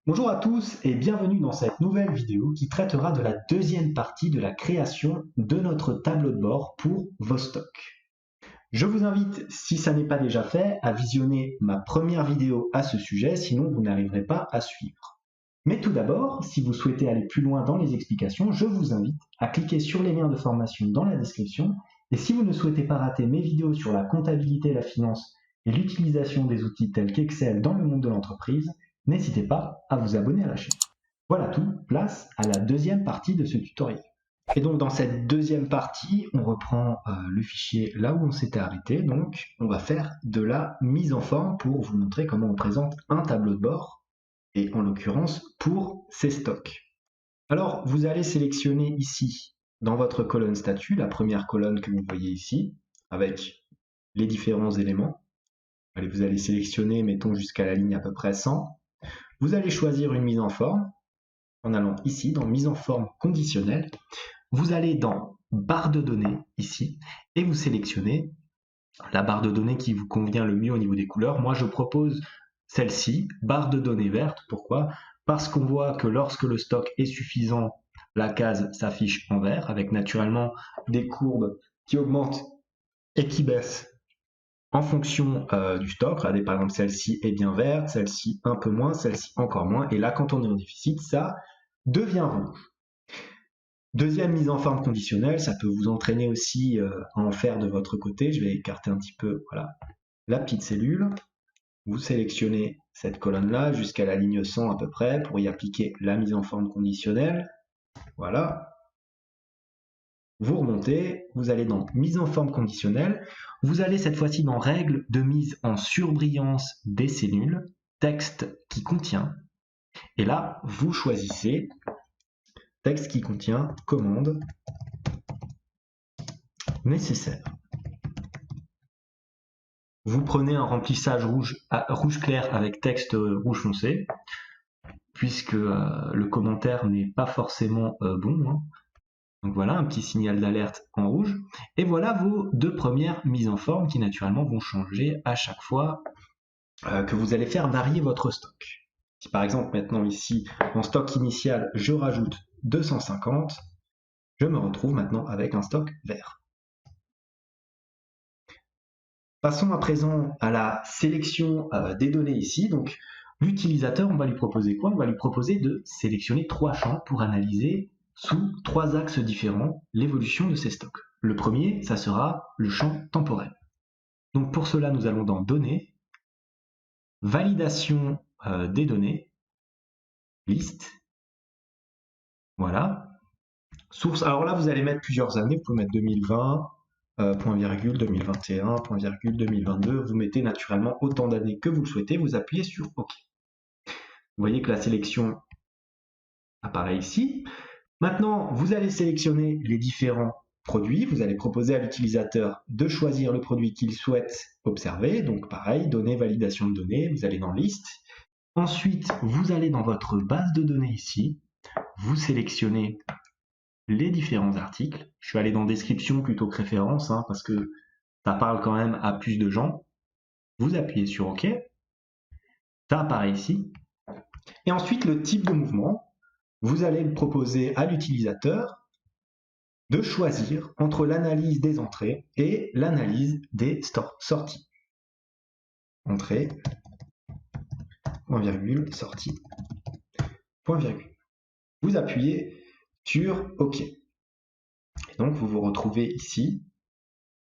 Bonjour à tous et bienvenue dans cette nouvelle vidéo qui traitera de la deuxième partie de la création de notre tableau de bord pour vos stocks. Je vous invite, si ça n'est pas déjà fait, à visionner ma première vidéo à ce sujet, sinon vous n'arriverez pas à suivre. Mais tout d'abord, si vous souhaitez aller plus loin dans les explications, je vous invite à cliquer sur les liens de formation dans la description. Et si vous ne souhaitez pas rater mes vidéos sur la comptabilité, la finance et l'utilisation des outils tels qu'Excel dans le monde de l'entreprise, n'hésitez pas à vous abonner à la chaîne. Voilà tout, place à la deuxième partie de ce tutoriel. Et donc dans cette deuxième partie, on reprend le fichier là où on s'était arrêté. Donc on va faire de la mise en forme pour vous montrer comment on présente un tableau de bord, et en l'occurrence pour ces stocks. Alors vous allez sélectionner ici, dans votre colonne statut, la première colonne que vous voyez ici, avec les différents éléments. Allez, vous allez sélectionner, mettons jusqu'à la ligne à peu près 100. Vous allez choisir une mise en forme, en allant ici dans mise en forme conditionnelle. Vous allez dans barre de données ici et vous sélectionnez la barre de données qui vous convient le mieux au niveau des couleurs. Moi je propose celle-ci, barre de données verte. Pourquoi? Parce qu'on voit que lorsque le stock est suffisant, la case s'affiche en vert avec naturellement des courbes qui augmentent et qui baissent en fonction du stock. Regardez, par exemple, celle-ci est bien verte, celle-ci un peu moins, celle-ci encore moins. Et là, quand on est en déficit, ça devient rouge. Deuxième mise en forme conditionnelle, ça peut vous entraîner aussi à en faire de votre côté. Je vais écarter un petit peu voilà, la petite cellule. Vous sélectionnez cette colonne-là jusqu'à la ligne 100 à peu près pour y appliquer la mise en forme conditionnelle. Voilà. Vous remontez, vous allez dans mise en forme conditionnelle. Vous allez cette fois-ci dans règles de mise en surbrillance des cellules, texte qui contient. Et là, vous choisissez texte qui contient commande nécessaire. Vous prenez un remplissage rouge clair avec texte rouge foncé, puisque le commentaire n'est pas forcément bon. Hein. Donc voilà, un petit signal d'alerte en rouge. Et voilà vos deux premières mises en forme qui naturellement vont changer à chaque fois que vous allez faire varier votre stock. Si par exemple maintenant ici, en stock initial, je rajoute 250, je me retrouve maintenant avec un stock vert. Passons à présent à la sélection des données ici. Donc, l'utilisateur, on va lui proposer quoi? On va lui proposer de sélectionner 3 champs pour analyser sous 3 axes différents l'évolution de ses stocks. Le premier, ça sera le champ temporel. Donc pour cela, nous allons dans Données, Validation des données, Liste, voilà. Source, alors là, vous allez mettre plusieurs années, vous pouvez mettre 2020, point virgule, 2021, point virgule, 2022, vous mettez naturellement autant d'années que vous le souhaitez, vous appuyez sur OK. Vous voyez que la sélection apparaît ici. Maintenant, vous allez sélectionner les différents produits. Vous allez proposer à l'utilisateur de choisir le produit qu'il souhaite observer. Donc pareil, données, validation de données, vous allez dans Liste. Ensuite, vous allez dans votre base de données ici. Vous sélectionnez les différents articles. Je vais aller dans Description plutôt que Référence, hein, parce que ça parle quand même à plus de gens. Vous appuyez sur OK. Ça apparaît ici. Et ensuite, le type de mouvement. Vous allez le proposer à l'utilisateur de choisir entre l'analyse des entrées et l'analyse des sorties. Entrée, point virgule, sortie, point virgule. Vous appuyez sur OK. Et donc vous vous retrouvez ici,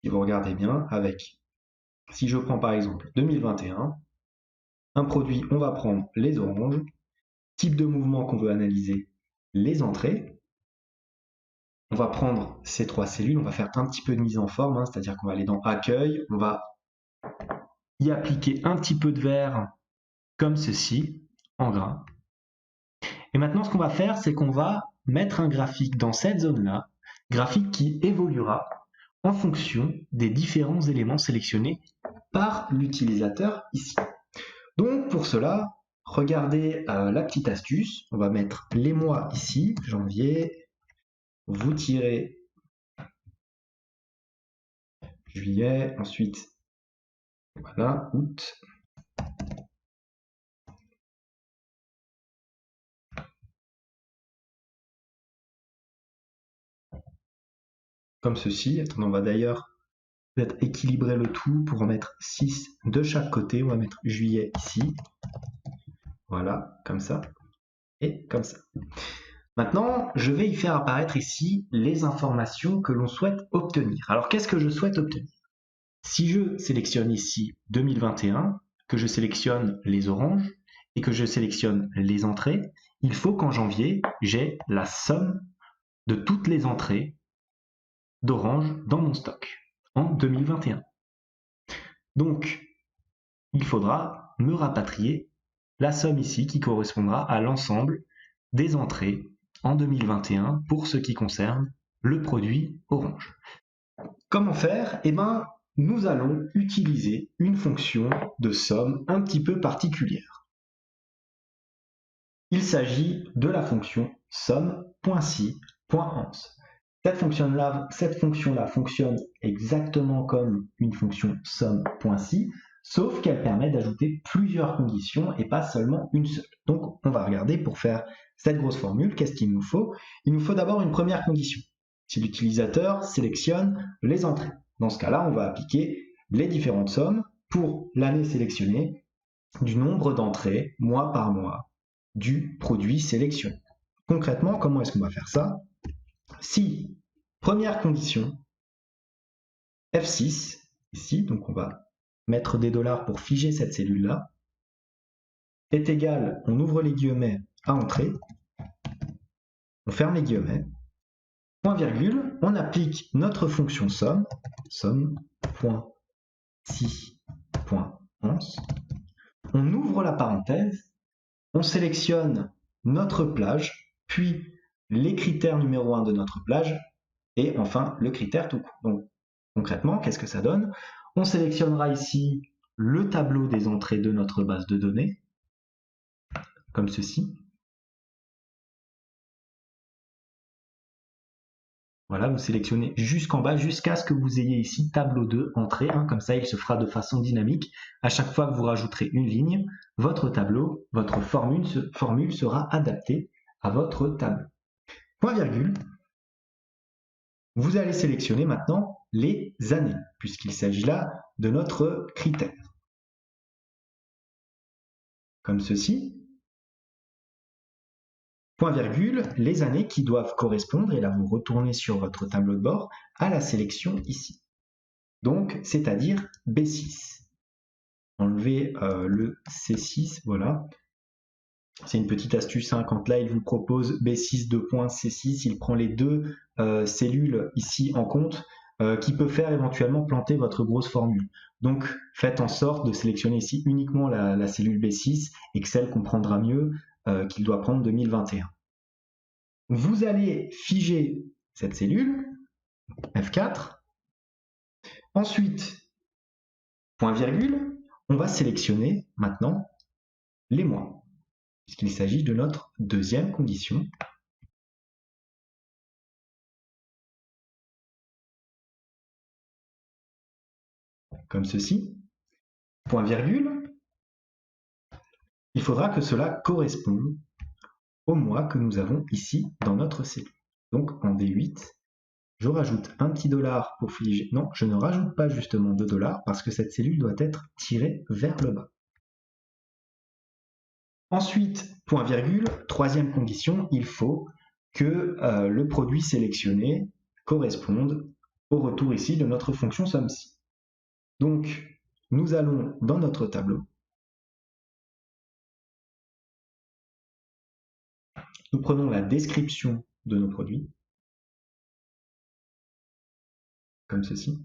si vous regardez bien, avec, si je prends par exemple 2021, un produit, on va prendre les oranges, type de mouvement qu'on veut analyser, les entrées. On va prendre ces 3 cellules, on va faire un petit peu de mise en forme, hein, c'est-à-dire qu'on va aller dans Accueil, on va y appliquer un petit peu de vert comme ceci, en gras. Et maintenant, ce qu'on va faire, c'est qu'on va mettre un graphique dans cette zone-là, graphique qui évoluera en fonction des différents éléments sélectionnés par l'utilisateur ici. Donc pour cela, regardez la petite astuce, on va mettre les mois ici, janvier, vous tirez juillet, ensuite voilà, août, comme ceci. Attendez, on va d'ailleurs peut-être équilibrer le tout pour en mettre 6 de chaque côté. On va mettre juillet ici. Voilà, comme ça et comme ça. Maintenant, je vais y faire apparaître ici les informations que l'on souhaite obtenir. Alors, qu'est-ce que je souhaite obtenir? Si je sélectionne ici 2021, que je sélectionne les oranges et que je sélectionne les entrées, il faut qu'en janvier, j'ai la somme de toutes les entrées d'orange dans mon stock en 2021. Donc, il faudra me rapatrier la somme ici qui correspondra à l'ensemble des entrées en 2021 pour ce qui concerne le produit orange. Comment faire? Eh bien, nous allons utiliser une fonction de somme un petit peu particulière. Il s'agit de la fonction somme.si.ans. Cette fonction-là fonctionne exactement comme une fonction somme.si, sauf qu'elle permet d'ajouter plusieurs conditions et pas seulement une seule. Donc, on va regarder pour faire cette grosse formule, qu'est-ce qu'il nous faut? Il nous faut d'abord une première condition. Si l'utilisateur sélectionne les entrées. Dans ce cas-là, on va appliquer les différentes sommes pour l'année sélectionnée du nombre d'entrées, mois par mois, du produit sélectionné. Concrètement, comment est-ce qu'on va faire ça? Si, première condition, F6, ici, donc on va mettre des dollars pour figer cette cellule-là, est égal, on ouvre les guillemets à entrée, on ferme les guillemets, point virgule, on applique notre fonction somme, somme.si.ans, on ouvre la parenthèse, on sélectionne notre plage, puis les critères numéro 1 de notre plage, et enfin le critère tout court. Donc concrètement, qu'est-ce que ça donne? On sélectionnera ici le tableau des entrées de notre base de données, comme ceci. Voilà, vous sélectionnez jusqu'en bas, jusqu'à ce que vous ayez ici tableau 2, entrée, comme ça il se fera de façon dynamique. À chaque fois que vous rajouterez une ligne, votre tableau, votre formule sera adaptée à votre tableau. Point virgule, vous allez sélectionner maintenant les années, puisqu'il s'agit là de notre critère. Comme ceci. Point virgule, les années qui doivent correspondre, et là vous retournez sur votre tableau de bord, à la sélection ici. Donc, c'est-à-dire B6. Enlevez le C6, voilà. C'est une petite astuce, quand là il vous propose B6 C6, il prend les deux cellules ici en compte, qui peut faire éventuellement planter votre grosse formule. Donc faites en sorte de sélectionner ici uniquement la cellule B6 et que celle comprendra mieux qu'il doit prendre 2021. Vous allez figer cette cellule, F4. Ensuite, point virgule, on va sélectionner maintenant les mois, puisqu'il s'agit de notre deuxième condition. Comme ceci. Point virgule. Il faudra que cela corresponde au mois que nous avons ici dans notre cellule. Donc en D8, je rajoute un petit dollar pour figer. Non, je ne rajoute pas justement de dollars parce que cette cellule doit être tirée vers le bas. Ensuite, point virgule, troisième condition, il faut que le produit sélectionné corresponde au retour ici de notre fonction somme-si. Donc, nous allons dans notre tableau. Nous prenons la description de nos produits, comme ceci.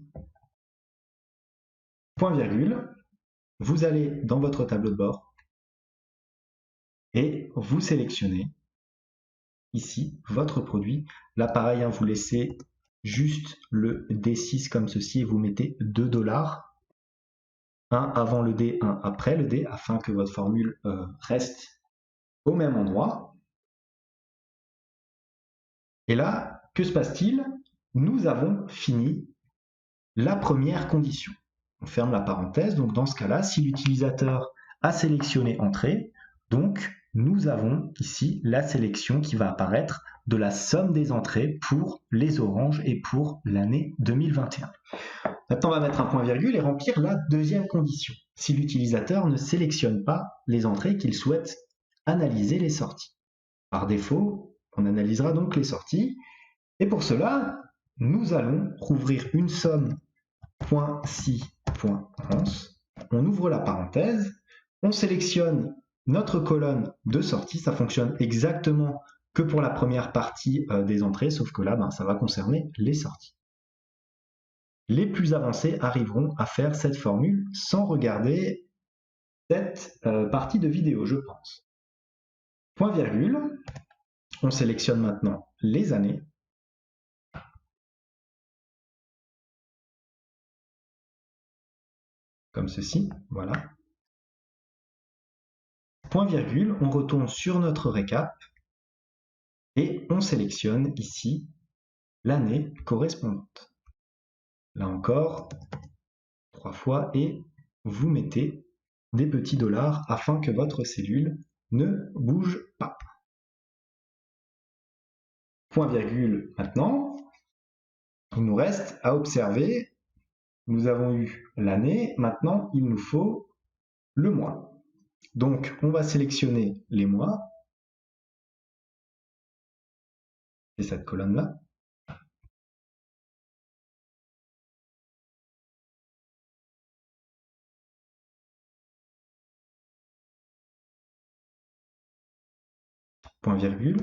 Point virgule, vous allez dans votre tableau de bord et vous sélectionnez ici votre produit. Là, pareil, vous laissez juste le D6 comme ceci et vous mettez 2 $. Un avant le D, un après le D, afin que votre formule reste au même endroit. Et là, que se passe-t-il? Nous avons fini la première condition. On ferme la parenthèse, donc dans ce cas-là, si l'utilisateur a sélectionné entrée, donc nous avons ici la sélection qui va apparaître de la somme des entrées pour les oranges et pour l'année 2021. Maintenant, on va mettre un point virgule et remplir la deuxième condition. Si l'utilisateur ne sélectionne pas les entrées qu'il souhaite analyser les sorties. Par défaut, on analysera donc les sorties. Et pour cela, nous allons rouvrir une somme .si.rance. On ouvre la parenthèse, on sélectionne notre colonne de sortie. Ça fonctionne exactement que pour la première partie des entrées, sauf que là, ça va concerner les sorties. Les plus avancés arriveront à faire cette formule sans regarder cette partie de vidéo, je pense. Point virgule, on sélectionne maintenant les années. Comme ceci, voilà. Point virgule, on retourne sur notre récap et on sélectionne ici l'année correspondante. Là encore, 3 fois et vous mettez des petits dollars afin que votre cellule ne bouge pas. Point virgule maintenant, il nous reste à observer, nous avons eu l'année, maintenant il nous faut le mois. Donc on va sélectionner les mois, c'est cette colonne-là. Point virgule,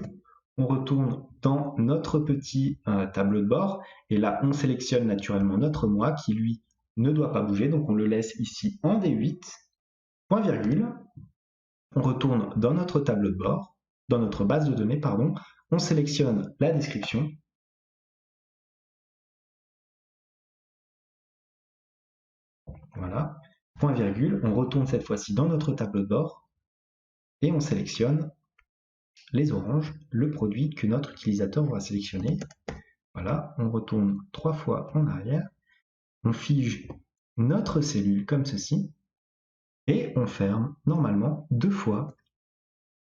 on retourne dans notre petit tableau de bord et là on sélectionne naturellement notre mois qui lui ne doit pas bouger, donc on le laisse ici en D8, point virgule, on retourne dans notre tableau de bord, dans notre base de données, pardon, on sélectionne la description, voilà, point virgule, on retourne cette fois-ci dans notre tableau de bord et on sélectionne les oranges, le produit que notre utilisateur va sélectionner. Voilà, on retourne 3 fois en arrière, on fige notre cellule comme ceci, et on ferme normalement 2 fois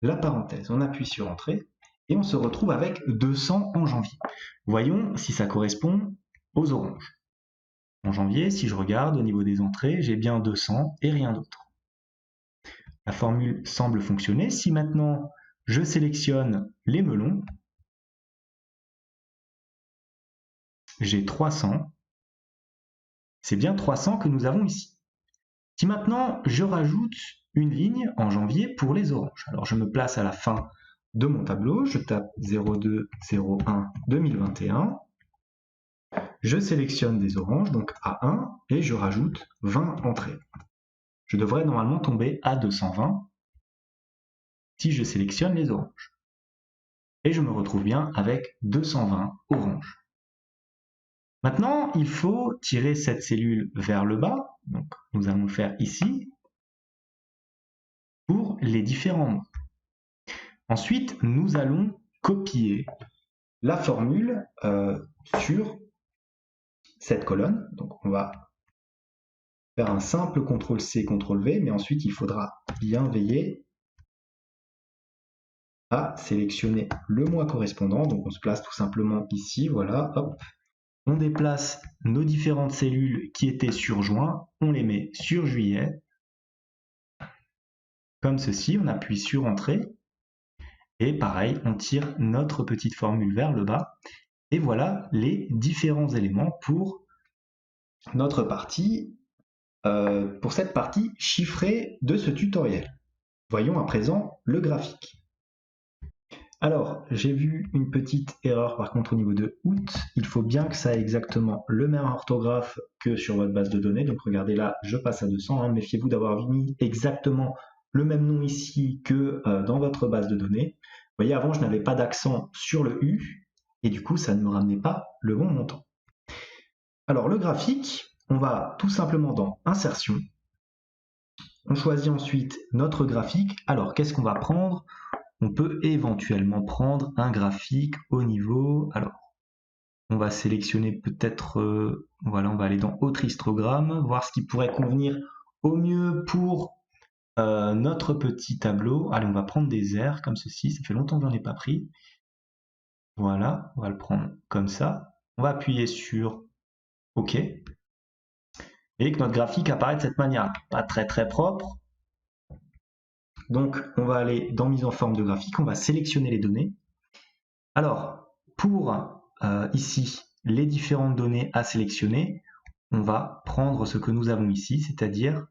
la parenthèse. On appuie sur Entrée, et on se retrouve avec 200 en janvier. Voyons si ça correspond aux oranges. En janvier, si je regarde au niveau des entrées, j'ai bien 200 et rien d'autre. La formule semble fonctionner. Si maintenant je sélectionne les melons, j'ai 300. C'est bien 300 que nous avons ici. Si maintenant je rajoute une ligne en janvier pour les oranges, alors je me place à la fin de mon tableau, je tape 0201 2021, je sélectionne des oranges, donc A1, et je rajoute 20 entrées. Je devrais normalement tomber à 220 si je sélectionne les oranges. Et je me retrouve bien avec 220 oranges. Maintenant, il faut tirer cette cellule vers le bas, donc nous allons le faire ici, pour les différents mots. Ensuite, nous allons copier la formule sur cette colonne. Donc on va faire un simple CTRL-C, CTRL-V, mais ensuite il faudra bien veiller à sélectionner le mois correspondant. Donc on se place tout simplement ici, voilà, hop. On déplace nos différentes cellules qui étaient sur juin, on les met sur juillet, comme ceci, on appuie sur Entrée, et pareil, on tire notre petite formule vers le bas, et voilà les différents éléments pour notre partie, pour cette partie chiffrée de ce tutoriel. Voyons à présent le graphique. Alors, j'ai vu une petite erreur par contre au niveau de août. Il faut bien que ça ait exactement le même orthographe que sur votre base de données. Donc regardez là, je passe à 200. Hein. Méfiez-vous d'avoir mis exactement le même nom ici que dans votre base de données. Vous voyez, avant, je n'avais pas d'accent sur le U. Et du coup, ça ne me ramenait pas le bon montant. Alors, le graphique, on va tout simplement dans Insertion. On choisit ensuite notre graphique. Alors, qu'est-ce qu'on va prendre ? On peut éventuellement prendre un graphique au niveau, alors on va sélectionner peut-être, voilà, on va aller dans Autre histogramme, voir ce qui pourrait convenir au mieux pour notre petit tableau. Allez, on va prendre des airs comme ceci. Ça fait longtemps que j'en ai pas pris. Voilà, on va le prendre comme ça. On va appuyer sur OK. Et que notre graphique apparaît de cette manière. Pas très très propre. Donc, on va aller dans mise en forme de graphique. On va sélectionner les données. Alors, pour ici, les différentes données à sélectionner, on va prendre ce que nous avons ici, c'est-à-dire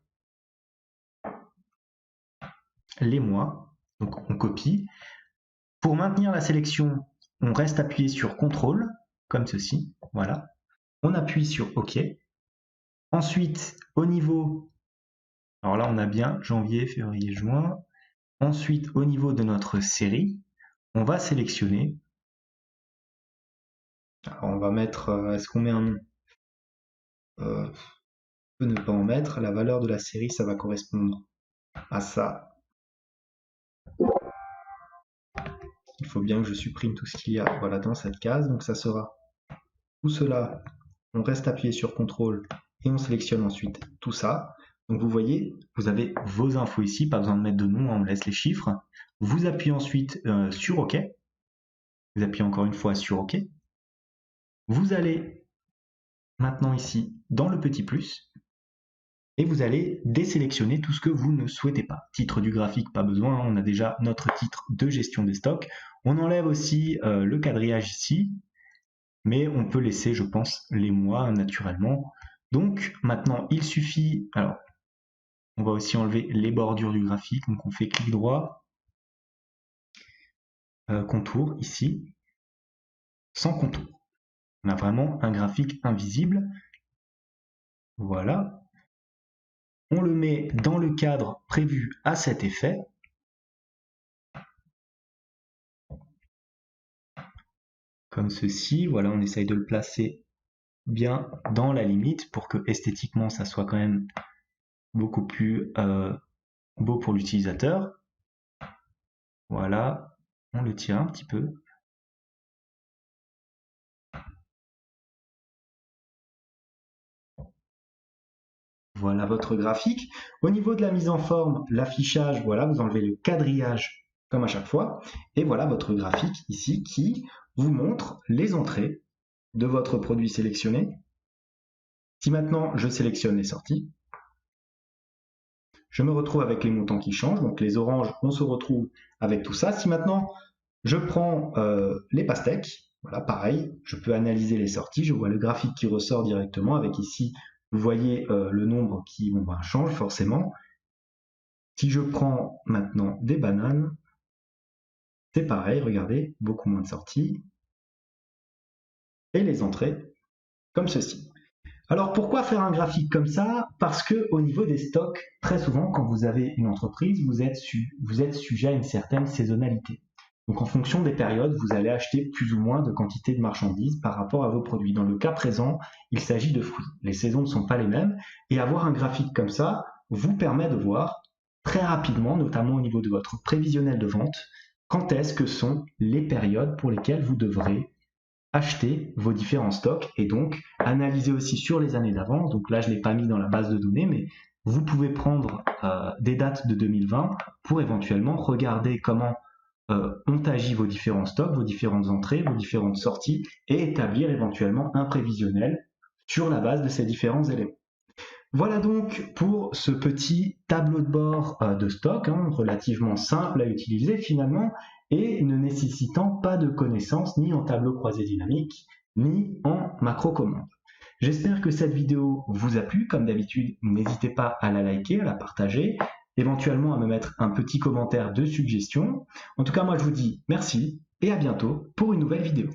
les mois. Donc, on copie. Pour maintenir la sélection, on reste appuyé sur CTRL, comme ceci. Voilà. On appuie sur OK. Ensuite, au niveau, alors là, on a bien janvier, février, juin. Ensuite, au niveau de notre série, on va sélectionner. Alors, on va mettre, est-ce qu'on met un nom? On peut ne pas en mettre. La valeur de la série, ça va correspondre à ça. Il faut bien que je supprime tout ce qu'il y a, voilà, dans cette case. Donc ça sera tout cela. On reste appuyé sur CTRL et on sélectionne ensuite tout ça. Donc vous voyez, vous avez vos infos ici, pas besoin de mettre de nom, on laisse les chiffres. Vous appuyez ensuite sur OK. Vous appuyez encore une fois sur OK. Vous allez maintenant ici dans le petit plus et vous allez désélectionner tout ce que vous ne souhaitez pas. Titre du graphique, pas besoin, on a déjà notre titre de gestion des stocks. On enlève aussi le quadrillage ici, mais on peut laisser, je pense, les mois naturellement. Donc maintenant, il suffit, alors on va aussi enlever les bordures du graphique, donc on fait clic droit, contour ici, sans contour. On a vraiment un graphique invisible. Voilà. On le met dans le cadre prévu à cet effet. Comme ceci, voilà, on essaye de le placer bien dans la limite pour que esthétiquement ça soit quand même beaucoup plus beau pour l'utilisateur. Voilà, on le tire un petit peu. Voilà votre graphique. Au niveau de la mise en forme, l'affichage, voilà, vous enlevez le quadrillage comme à chaque fois. Et voilà votre graphique ici qui vous montre les entrées de votre produit sélectionné. Si maintenant je sélectionne les sorties, je me retrouve avec les montants qui changent. Donc les oranges, on se retrouve avec tout ça. Si maintenant je prends les pastèques, voilà, pareil, je peux analyser les sorties. Je vois le graphique qui ressort directement avec ici. Vous voyez le nombre qui change forcément. Si je prends maintenant des bananes, c'est pareil, regardez, beaucoup moins de sorties. Et les entrées, comme ceci. Alors pourquoi faire un graphique comme ça? Parce que au niveau des stocks, très souvent, quand vous avez une entreprise, vous êtes sujet à une certaine saisonnalité. Donc en fonction des périodes, vous allez acheter plus ou moins de quantité de marchandises par rapport à vos produits. Dans le cas présent, il s'agit de fruits. Les saisons ne sont pas les mêmes et avoir un graphique comme ça vous permet de voir très rapidement, notamment au niveau de votre prévisionnel de vente, quand est-ce que sont les périodes pour lesquelles vous devrez acheter vos différents stocks et donc analyser aussi sur les années d'avance. Donc là, je ne l'ai pas mis dans la base de données, mais vous pouvez prendre des dates de 2020 pour éventuellement regarder comment ont agi vos différents stocks, vos différentes entrées, vos différentes sorties, et établir éventuellement un prévisionnel sur la base de ces différents éléments. Voilà donc pour ce petit tableau de bord de stock, relativement simple à utiliser finalement, et ne nécessitant pas de connaissances ni en tableau croisé dynamique, ni en macro-commande. J'espère que cette vidéo vous a plu. Comme d'habitude, n'hésitez pas à la liker, à la partager, éventuellement à me mettre un petit commentaire de suggestion. En tout cas, moi je vous dis merci et à bientôt pour une nouvelle vidéo.